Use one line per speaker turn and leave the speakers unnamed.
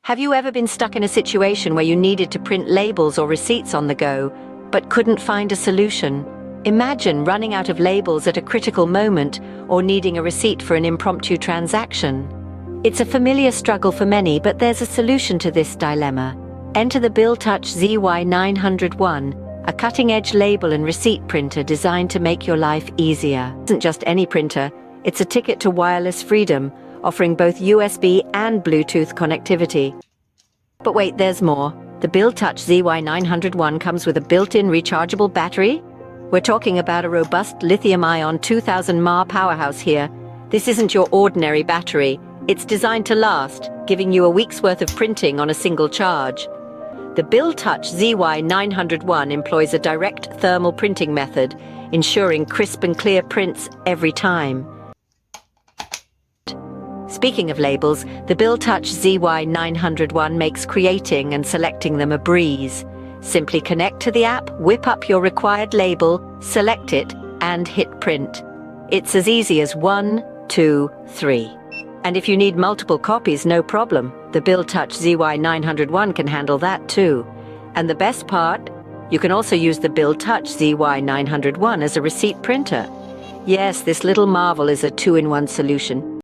Have you ever been stuck in a situation where you needed to print labels or receipts on the go, but couldn't find a solution? Imagine running out of labels at a critical moment or needing a receipt for an impromptu transaction. It's a familiar struggle for many, but there's a solution to this dilemma. Enter the BillTouch ZY901, a cutting-edge label and receipt printer designed to make your life easier. It isn't just any printer, it's a ticket to wireless freedom, offering both USB and Bluetooth connectivity. But wait, there's more. The BillTouch ZY901 comes with a built-in rechargeable battery. We're talking about a robust lithium-ion 2000 mAh powerhouse here. This isn't your ordinary battery. It's designed to last, giving you a week's worth of printing on a single charge. The BillTouch ZY901 employs a direct thermal printing method, ensuring crisp and clear prints every time. Speaking of labels, the BillTouch ZY901 makes creating and selecting them a breeze. Simply connect to the app, whip up your required label, select it, and hit print. It's as easy as 1, 2, 3. And if you need multiple copies, no problem. The BillTouch ZY901 can handle that too. And the best part? You can also use the BillTouch ZY901 as a receipt printer. Yes, this little marvel is a two-in-one solution.